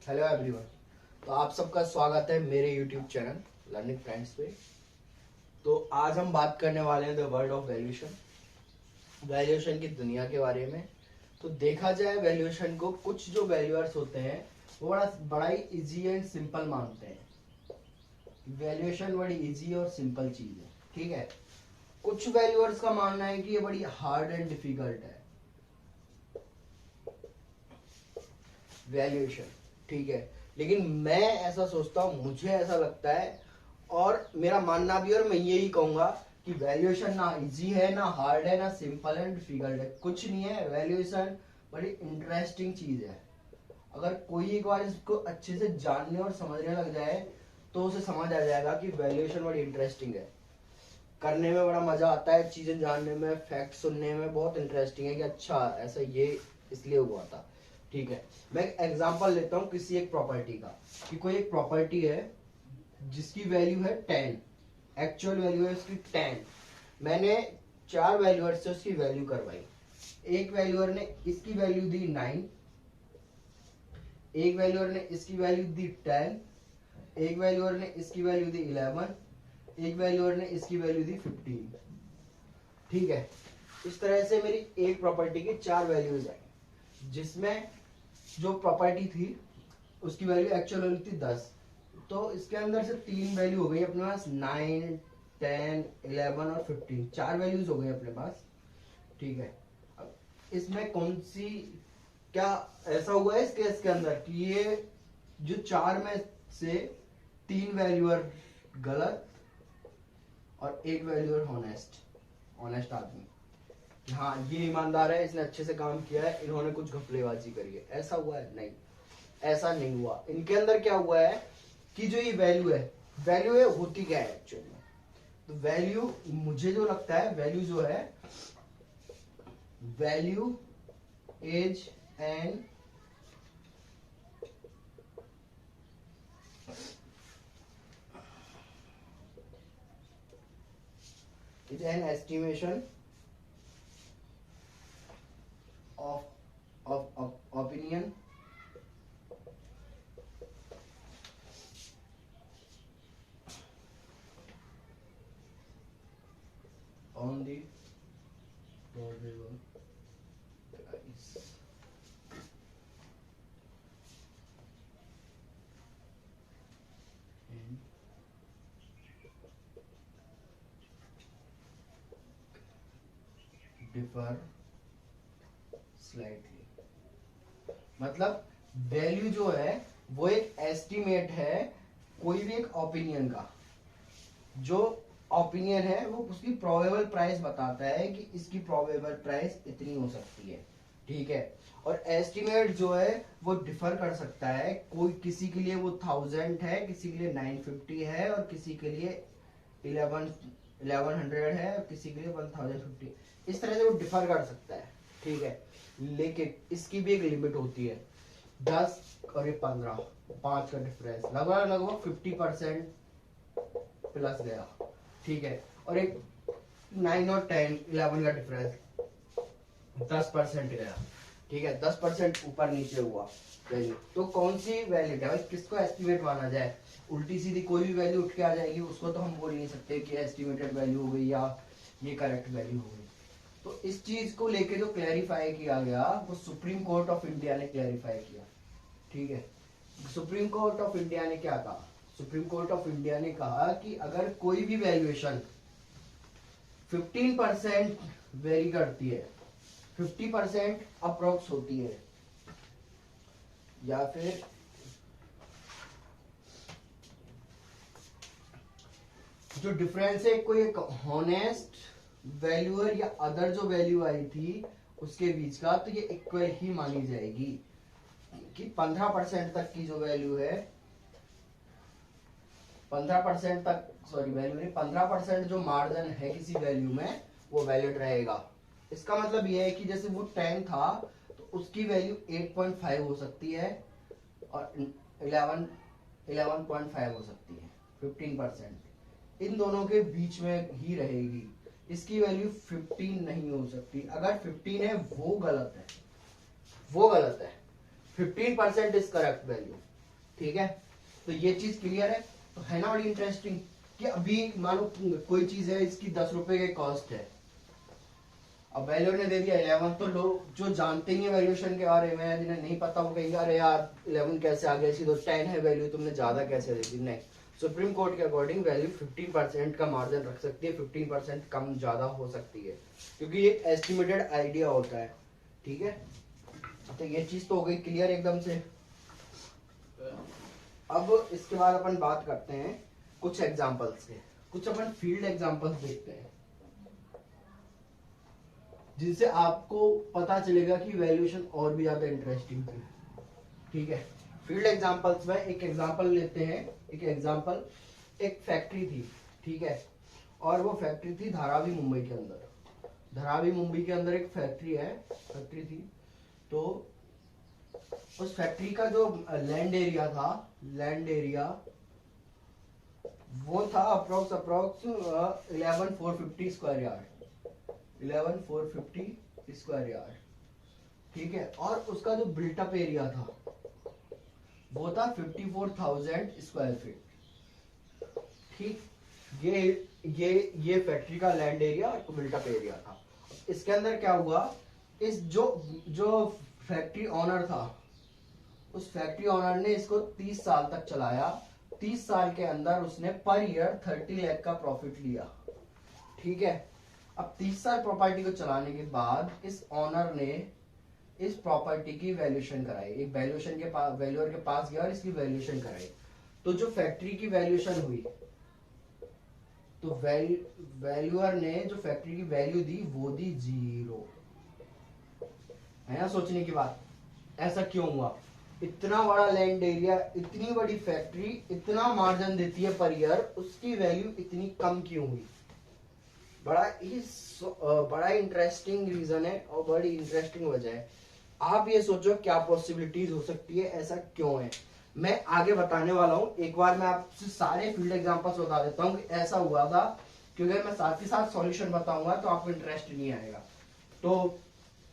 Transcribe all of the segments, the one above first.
Hello everyone. तो आप सबका स्वागत है मेरे यूट्यूब चैनल लर्निंग फ्रेंड्स पे। तो आज हम बात करने वाले हैं द वर्ल्ड ऑफ वैल्यूएशन की दुनिया के बारे में। तो देखा जाए वैल्यूएशन को, कुछ जो वैल्यूअर्स होते हैं वो बड़ा ही इजी एंड सिंपल मानते हैं। वैल्यूएशन बड़ी इजी और सिंपल चीज है, ठीक है। कुछ वैल्यूअर्स का मानना है कि ये बड़ी हार्ड एंड डिफिकल्ट है वैल्यूएशन, ठीक है। लेकिन मैं ऐसा सोचता हूँ, मुझे ऐसा लगता है और मेरा मानना भी, और मैं यही कहूंगा कि वैल्यूएशन ना इजी है, ना हार्ड है, ना सिंपल एंड डिफिकल्ट है, कुछ नहीं है। वैल्यूएशन बड़ी इंटरेस्टिंग चीज है। अगर कोई एक बार इसको अच्छे से जानने और समझने लग जाए तो उसे समझ आ जाएगा कि वैल्यूएशन बड़ी इंटरेस्टिंग है। करने में बड़ा मजा आता है, चीजें जानने में, फैक्ट सुनने में बहुत इंटरेस्टिंग है कि अच्छा ऐसा ये इसलिए हुआ था, ठीक है। मैं एग्जांपल लेता हूँ किसी एक प्रॉपर्टी का, कि कोई एक प्रॉपर्टी है जिसकी वैल्यू है 10, एक्चुअल वैल्यू है उसकी 10। मैंने 4 वैल्यूअर से उसकी वैल्यू करवाई। एक वैल्यूअर ने इसकी वैल्यू दी 9, एक वैल्यूअर ने इसकी वैल्यू दी 10, एक वैल्यूअर ने इसकी वैल्यू दी 11, एक वैल्यूअर ने इसकी वैल्यू दी 15, ठीक है। इस तरह से मेरी एक प्रॉपर्टी की 4 वैल्यूज आई, जिसमें जो प्रॉपर्टी थी उसकी वैल्यू एक्चुअल वैल्यू थी 10। तो इसके अंदर से 3 वैल्यू हो गई अपने पास, 9, 10, 11 और 15, 4 वैल्यूज हो गई अपने पास, ठीक है। अब इसमें कौन सी, क्या ऐसा हुआ है इस केस के अंदर कि ये जो 4 में से 3 वैल्यूअर गलत और एक वैल्यूअर ऑनेस्ट आदमी, हाँ ये ईमानदार है, इसने अच्छे से काम किया है, इन्होंने कुछ घपलेबाजी करी है, ऐसा हुआ है? नहीं, ऐसा नहीं हुआ। इनके अंदर क्या हुआ है कि जो ये वैल्यू है होती क्या है एक्चुअली में। तो वैल्यू, मुझे जो लगता है वैल्यू जो है, value is an estimation of opinion on the probable price and differ slightly। मतलब वैल्यू जो है वो एक एस्टिमेट है कोई भी एक ओपिनियन का। जो ओपिनियन है वो उसकी प्रोबेबल प्राइस बताता है कि इसकी प्रोबेबल प्राइस इतनी हो सकती है, ठीक है। और एस्टिमेट जो है वो डिफर कर सकता है, कोई किसी के लिए वो 1000 है, किसी के लिए 950 है, और किसी के लिए 1100 है, और किसी के लिए 1050। इस तरह से वो डिफर कर सकता है, ठीक है। लेकिन इसकी भी एक लिमिट होती है, 10 और ये 15, 5 का डिफरेंस लगभग 50% प्लस गया, ठीक है। और एक 9 और 10, 11 का डिफरेंस 10% गया, ठीक है। 10% ऊपर नीचे हुआ वैल्यू। तो कौन सी वैल्यू है, किसको एस्टिमेट माना जाए? उल्टी सीधी कोई भी वैल्यू उठ के आ जाएगी, उसको तो हम बोल नहीं सकते कि एस्टिमेटेड वैल्यू हो गई या ये करेक्ट वैल्यू हो गई। तो इस चीज को लेके जो क्लैरिफाई किया गया वो सुप्रीम कोर्ट ऑफ इंडिया ने क्लैरिफाई किया, ठीक है। सुप्रीम कोर्ट ऑफ इंडिया ने क्या कहा? सुप्रीम कोर्ट ऑफ इंडिया ने कहा कि अगर कोई भी वैल्यूएशन 15% वेरी करती है, 50% अप्रोक्स होती है, या फिर जो डिफरेंस है कोई एक हॉनेस्ट वैल्यूअर या अदर जो वैल्यू आई थी उसके बीच का, तो ये इक्वल ही मानी जाएगी। कि 15% तक की जो वैल्यू है, 15% तक, सॉरी वैल्यू नहीं, 15% जो मार्जिन है किसी वैल्यू में वो वैलिड रहेगा। इसका मतलब ये है कि जैसे वो 10 था तो उसकी वैल्यू 8.5 हो सकती है और 11.5 हो सकती है। 15% इन दोनों के बीच में ही रहेगी, इसकी वैल्यू 15 नहीं हो सकती। अगर 15 है वो गलत है, वो गलत है। 15% इज करेक्ट वैल्यू, ठीक है, तो ये चीज क्लियर है। तो है ना बड़ी इंटरेस्टिंग कि अभी मानो कोई चीज है, इसकी 10 रुपए के कॉस्ट है, अब वैल्यू ने दे दिया 11, तो लोग जो जानते ही वैल्यूएशन के बारे में, जिन्हें नहीं पता वो कहेंगे अरे यार 11 कैसे आ गया, इसी तो 10 है वैल्यू, तुमने ज्यादा कैसे दे दी। नहीं, सुप्रीम कोर्ट के अकॉर्डिंग वैल्यू 15% का मार्जिन रख सकती है, 15% कम ज्यादा हो सकती है, क्योंकि ये एस्टिमेटेड आइडिया होता है। ठीक है, तो ये चीज तो हो गई क्लियर एकदम से। अब इसके बाद अपन बात करते हैं कुछ एग्जांपल्स के, कुछ अपन फील्ड एग्जांपल्स देखते हैं जिनसे आपको पता चलेगा कि वैल्यूएशन और भी ज्यादा इंटरेस्टिंग है। ठीक है, फील्ड एग्जांपल्स में एक एग्जांपल लेते हैं। एक एग्जांपल, एक फैक्ट्री थी, ठीक है, और वो फैक्ट्री थी धारावी मुंबई के अंदर। धारावी मुंबई के अंदर एक फैक्ट्री थी। तो उस फैक्ट्री का जो लैंड एरिया था, लैंड एरिया वो था approx 11,450 square yard, 11,450 square yard. ठीक है, और उसका जो बिल्टअप एरिया था वो था 54,000 स्क्वायर फीट। ठीक, ये फैक्ट्री का लैंड एरिया और बिल्टअप एरिया था। इसके अंदर क्या हुआ, इस जो फैक्ट्री ऑनर था, उस फैक्ट्री ऑनर ने इसको 30 साल तक चलाया। 30 साल के अंदर उसने पर ईयर 30 लाख का प्रॉफिट लिया। ठीक है, अब 30 साल प्रॉपर्टी को चलाने के बाद इस ऑनर ने इस प्रॉपर्टी की वैल्यूएशन कराई, एक वैल्यूएशन के पास, वैल्यूअर के पास गया और इसकी वैल्यूएशन कराई। तो जो फैक्ट्री की वैल्यूएशन हुई, तो वैल्यूअर ने जो फैक्ट्री की वैल्यू दी वो दी 0। है ना सोचने की बात, ऐसा क्यों हुआ? इतना बड़ा लैंड एरिया, इतनी बड़ी फैक्ट्री, इतना मार्जिन देती है पर ईयर, उसकी वैल्यू इतनी कम क्यों हुई? बड़ा इंटरेस्टिंग रीजन है और बड़ी इंटरेस्टिंग वजह है। आप ये सोचो क्या पॉसिबिलिटीज हो सकती है, ऐसा क्यों है, मैं आगे बताने वाला हूँ। एक बार मैं आपसे सारे फील्ड एग्जांपल्स बता देता हूँ कि ऐसा हुआ था, क्योंकि अगर मैं साथ ही साथ सॉल्यूशन बताऊंगा तो आपको इंटरेस्ट नहीं आएगा। तो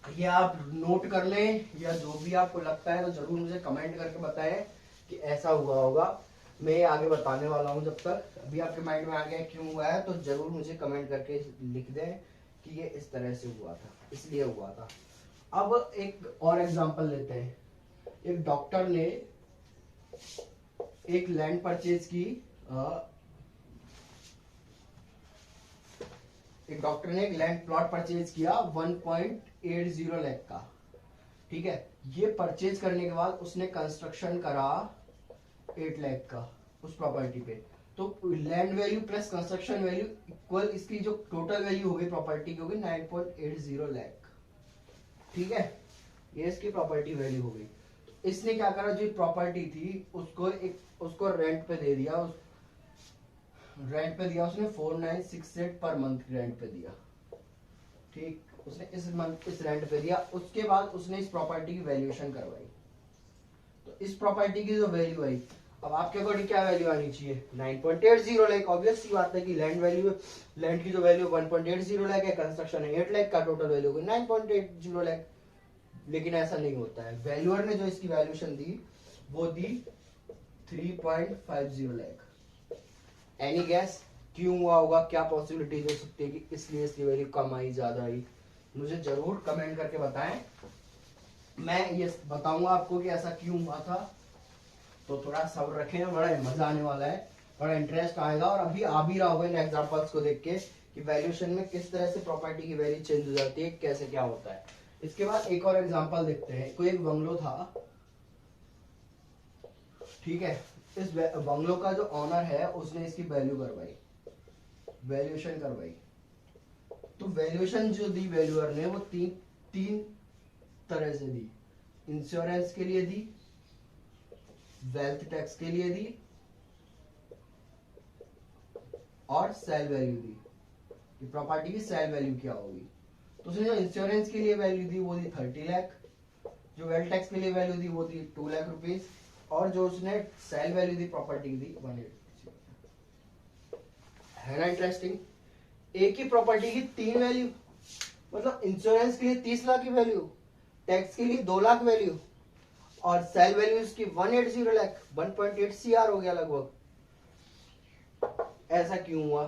ये आप नोट कर लें, या जो भी आपको लगता है तो जरूर मुझे कमेंट करके बताएं कि ऐसा हुआ होगा। मैं आगे बताने वाला हूँ, जब तक अभी आपके माइंड में आ गया क्यों हुआ है तो जरूर मुझे कमेंट करके लिख दें कि ये इस तरह से हुआ था, इसलिए हुआ था। अब एक और एग्जांपल लेते हैं। एक डॉक्टर ने एक लैंड परचेज की, एक डॉक्टर ने एक लैंड प्लॉट परचेज किया 1.80 लाख का। ठीक है, ये परचेज करने के बाद उसने कंस्ट्रक्शन करा 8 लाख का उस प्रॉपर्टी पे। तो land value plus construction value equal, इसकी जो टोटल वैल्यू होगी प्रॉपर्टी की होगी 9.80 लाख। ठीक है, ये इसकी प्रॉपर्टी वैल्यू हो गई। तो इसने क्या करा, जो प्रॉपर्टी थी उसको रेंट पे दे दिया, उसने 4968 पर मंथ रेंट पे दिया। ठीक, उसने इस रेंट पे दिया। उसके बाद उसने इस प्रॉपर्टी की वैल्यूएशन करवाई। तो इस प्रॉपर्टी की जो वैल्यू आई, अब आपके अकॉर्डिंग क्या वैल्यू आनी चाहिए? 9.80 लाख। ऑब्वियस सी बात है कि लैंड की जो वैल्यू 1.80 लाख है, कंस्ट्रक्शन है 8 लाख का, टोटल वैल्यू 9.80 लाख। लेकिन ऐसा नहीं होता है, वैल्यूअर ने जो इसकी वैल्यूएशन दी वो दी 3.50 लाख। एनी गैस क्यों हुआ होगा, क्या पॉसिबिलिटीज हो सकती है कि इसलिए इसकी वैल्यू कम आई, ज्यादा आई? मुझे जरूर कमेंट करके बताएं, मैं ये बताऊंगा आपको कि ऐसा क्यों हुआ था। तो थोड़ा सब्र रखें, बड़ा मजा आने वाला है, बड़ा इंटरेस्ट आएगा। और अभी आ भी रहा होगा इन एग्जांपल्स को देख के कि वैल्यूएशन में किस तरह से प्रॉपर्टी की वैल्यू चेंज हो जाती है, कैसे क्या होता है। इसके बाद एक और एग्जांपल देखते हैं। कोई एक बंगलो था, ठीक है, इस बंगलो का जो ऑनर है उसने इसकी वैल्यूएशन करवाई। तो वैल्यूएशन जो दी वैल्यूअर ने वो तीन तरह से दी। इंश्योरेंस के लिए दी, वेल्थ टैक्स के लिए दी और सेल वैल्यू दी कि प्रॉपर्टी की सेल वैल्यू क्या होगी। तो उसने जो इंश्योरेंस के लिए वैल्यू दी वो दी 30 लाख, जो वेल्थ टैक्स के लिए वैल्यू दी वो दी 2 लाख रुपीज, और जो उसने सेल वैल्यू दी प्रॉपर्टी की दी 180। है ना इंटरेस्टिंग? एक ही प्रॉपर्टी की 3 वैल्यू, मतलब इंश्योरेंस के लिए 30 लाख की वैल्यू, टैक्स के लिए 2 लाख वैल्यू और सेल वैल्यू इसकी 180 लाख, 1.8 CR हो गया लगभग। ऐसा क्यों हुआ,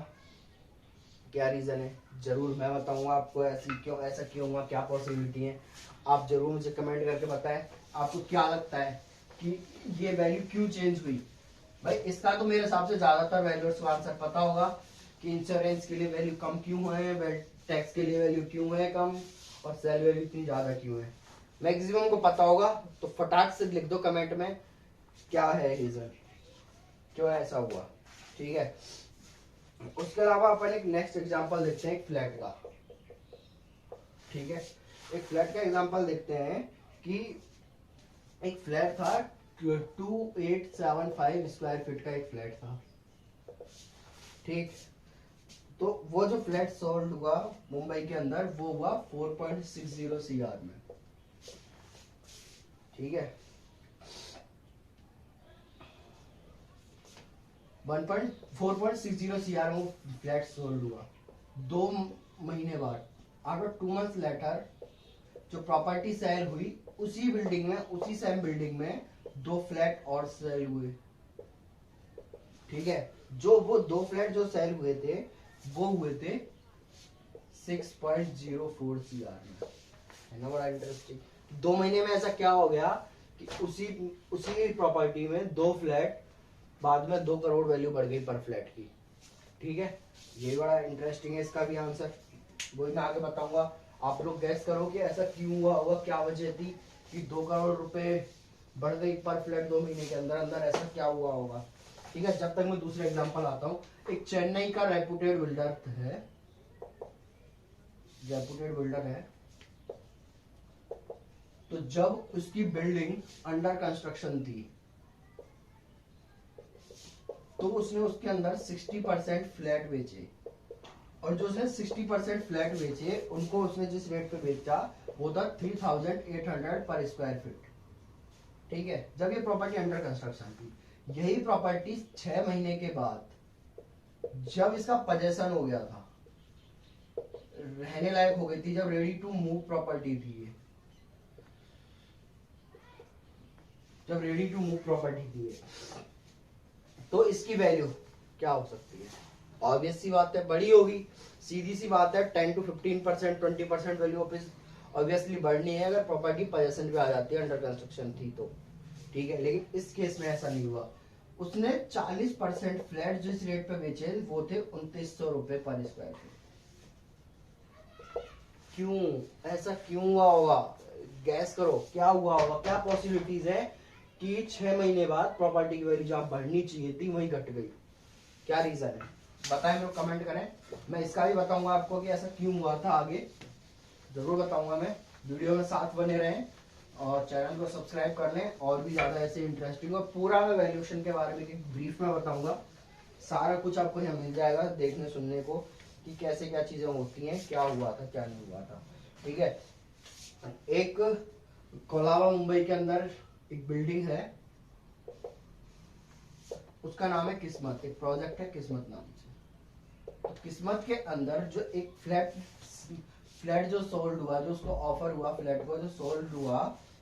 क्या रीजन है, जरूर मैं बताऊंगा आपको ऐसा क्यों हुआ, क्या पॉसिबिलिटी है, आप जरूर मुझे कमेंट करके बताएं। आपको क्या लगता है कि ये वैल्यू क्यों चेंज हुई। भाई इसका तो मेरे हिसाब से ज्यादातर वैल्यूअर्स को आंसर पता होगा कि इंश्योरेंस के लिए वैल्यू कम क्यों है, टैक्स के लिए वैल्यू क्यों है कम, और सेल वैल्यू इतनी ज्यादा क्यों है। मैक्सिमम को पता होगा, तो फटाक से लिख दो कमेंट में क्या है रीजन, क्यों ऐसा हुआ। ठीक है, उसके अलावा अपन एक नेक्स्ट एग्जांपल देखते हैं एक फ्लैट का। ठीक है, एक फ्लैट का एग्जांपल देखते हैं कि एक फ्लैट था 2875 स्क्वायर फीट का एक फ्लैट था। ठीक, तो वो जो फ्लैट सोल्ड हुआ मुंबई के अंदर वो हुआ 4.60 CR में। ठीक है, 4.60 CR में फ्लैट सोल्ड हुआ। 2 महीने बाद, आफ्टर 2 months लेटर, जो प्रॉपर्टी सेल हुई उसी बिल्डिंग में, उसी सेम बिल्डिंग में 2 फ्लैट और सेल हुए। ठीक है, जो वो 2 फ्लैट जो सेल हुए थे वो हुए थे 6.04 CR में। है ना बड़ा इंटरेस्टिंग। 2 महीने में ऐसा क्या हो गया कि उसी प्रॉपर्टी में 2 फ्लैट, बाद में 2 करोड़ वैल्यू बढ़ गई पर फ्लैट की। ठीक है, ये बड़ा इंटरेस्टिंग है, इसका भी आंसर वही मैं आगे बताऊंगा। आप लोग गैस करो कि ऐसा क्यों हुआ होगा, क्या वजह थी कि 2 करोड़ रुपए बढ़ गई पर फ्लैट 2 महीने के अंदर अंदर, ऐसा क्या हुआ होगा। ठीक है, जब तक मैं दूसरे एग्जांपल आता हूँ। एक चेन्नई का रेपुटेड बिल्डर है, तो जब उसकी बिल्डिंग अंडर कंस्ट्रक्शन थी तो उसने उसके अंदर 60% फ्लैट बेचे, और जो उसने 60% फ्लैट बेचे उनको उसने जिस रेट पे बेचा वो था 3800 पर स्क्वायर फीट। ठीक है, जब ये प्रॉपर्टी अंडर कंस्ट्रक्शन थी, यही प्रॉपर्टी 6 महीने के बाद जब इसका पोजेशन हो गया था, रहने लायक हो गई थी, जब रेडी टू मूव प्रॉपर्टी थी ये, जब रेडी टू मूव प्रॉपर्टी थी ये, तो इसकी वैल्यू क्या हो सकती है। ऑब्वियस सी बात है बड़ी होगी, सीधी सी बात है। 10 to 15%, 20% वैल्यू ऑब्वियसली बढ़नी है अगर प्रॉपर्टी पोजेशन पे आ जाती है, अंडर कंस्ट्रक्शन थी तो। ठीक है, लेकिन इस केस में ऐसा नहीं हुआ। उसने 40% फ्लैट जिस रेट पे बेचे वो थे 2900 रुपए पर स्क्वायर फीट। क्यों, ऐसा क्यों हुआ होगा, गैस करो क्या हुआ होगा, क्या पॉसिबिलिटीज है कि 6 महीने बाद प्रॉपर्टी की वैल्यू जहां बढ़नी चाहिए थी वहीं घट गई, क्या रीजन है बताएं, लोग कमेंट करें। मैं इसका भी बताऊंगा आपको कि ऐसा क्यों हुआ था, आगे जरूर बताऊंगा मैं। वीडियो में साथ बने रहें और चैनल को सब्सक्राइब कर लें, और भी ज्यादा ऐसे इंटरेस्टिंग और पूरा मैं वैल्यूएशन के बारे में ब्रीफ में बताऊंगा। सारा कुछ आपको यहाँ मिल जाएगा देखने सुनने को कि कैसे क्या चीजें होती हैं, क्या हुआ था क्या नहीं हुआ था। ठीक है, एक कोलाबा मुंबई के अंदर एक बिल्डिंग है, उसका नाम है किस्मत, एक प्रोजेक्ट है किस्मत नाम से। तो किस्मत के अंदर जो एक फ्लैट जो सोल्ड हुआ, जो उसको ऑफर हुआ फ्लैट को जो सोल्ड हुआ,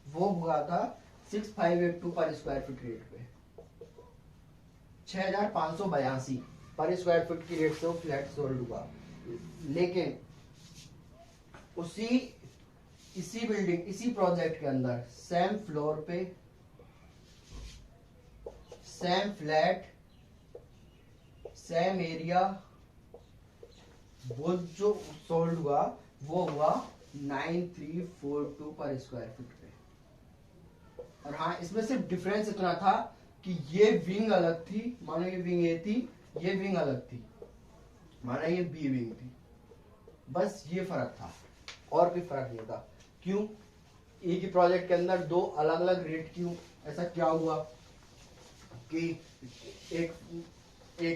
वो हुआ था 6582 पर स्क्वायर फीट रेट पे, 6582 पर स्क्वायर फीट की रेट से वो फ्लैट सोल्ड हुआ। लेकिन इसी बिल्डिंग, इसी प्रोजेक्ट के अंदर सेम फ्लोर पे, सेम फ्लैट, सेम एरिया, वो जो सोल्ड हुआ वो हुआ 9342 पर स्क्वायर फीट पे। और हाँ, इसमें सिर्फ डिफरेंस इतना था कि ये विंग अलग थी, मानो ये विंग ए थी, ये विंग अलग थी, माना ये बी विंग थी, बस ये फर्क था और कोई फर्क नहीं था। क्यों, एक ही प्रोजेक्ट के अंदर 2 अलग अलग रेट क्यों, ऐसा क्या हुआ कि एक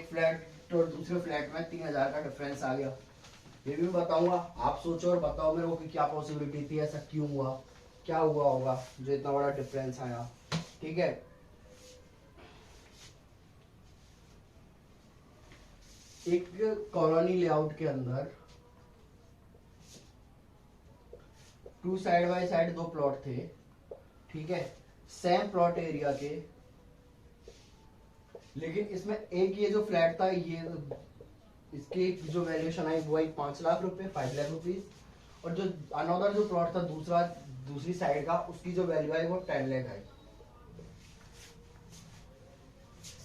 फ्लैट और दूसरे फ्लैट में 3000 का डिफरेंस आ गया, ये भी बताऊंगा। आप सोचो और बताओ मेरे को कि क्या पॉसिबिलिटी थी, ऐसा क्यों हुआ, क्या हुआ होगा जो इतना बड़ा डिफरेंस आया। ठीक है, एक कॉलोनी लेआउट के अंदर 2 साइड बाय साइड 2 प्लॉट थे। ठीक है, सेम प्लॉट एरिया के, लेकिन इसमें एक ये जो फ्लैट था ये इसकी जो वैल्यूएशन आई वो आई 5 लाख रुपए, 5 लाख रुपीज, और जो अनदर जो प्लॉट था दूसरी साइड का, उसकी जो वैल्यू आई वो 10 लाख आई।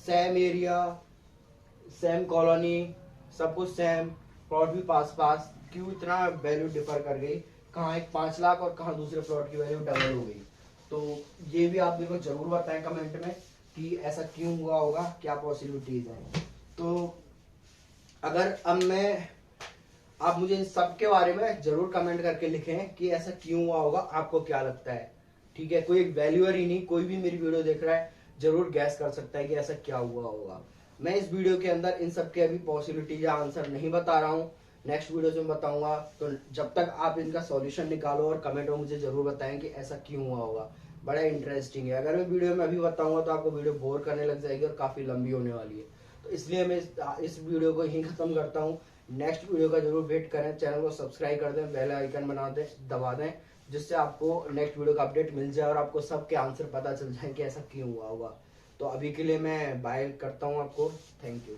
सेम एरिया, सेम कॉलोनी, सब कुछ सेम, प्लॉट भी पास पास, क्यों इतना वैल्यू डिफर कर गई? कहाँ एक 5 लाख और कहाँ दूसरे प्लॉट की वैल्यू डबल हो गई? तो ये भी आप मेरे को जरूर बताएं कमेंट में कि ऐसा क्यों हुआ होगा, क्या पॉसिबिलिटीज हैं। तो अगर अब आप मुझे इन सब के बारे में जरूर कमेंट करके लिखें कि ऐसा क्यों हुआ होगा, आपको क्या लगता है। ठीक है, कोई एक वैल्यूअर ही नहीं, कोई भी मेरी वीडियो देख रहा है जरूर गैस कर सकता है कि ऐसा क्या हुआ होगा। मैं इस वीडियो के अंदर इन सब के अभी पॉसिबिलिटी या आंसर नहीं बता रहा हूँ, नेक्स्ट वीडियो में बताऊंगा। तो जब तक आप इनका सॉल्यूशन निकालो और कमेंट में मुझे जरूर बताएं कि ऐसा क्यों हुआ होगा, बड़ा इंटरेस्टिंग है। अगर मैं वीडियो में अभी बताऊंगा तो आपको वीडियो बोर करने लग जाएगी और काफी लंबी होने वाली है। तो इसलिए मैं इस वीडियो को यहीं खत्म करता हूँ। नेक्स्ट वीडियो का जरूर वेट करें, चैनल को सब्सक्राइब कर दें, बेल आइकन दबा दें, जिससे आपको नेक्स्ट वीडियो का अपडेट मिल जाए और आपको सबके आंसर पता चल जाए कि ऐसा क्यों हुआ होगा। तो अभी के लिए मैं बाय करता हूँ आपको, थैंक यू।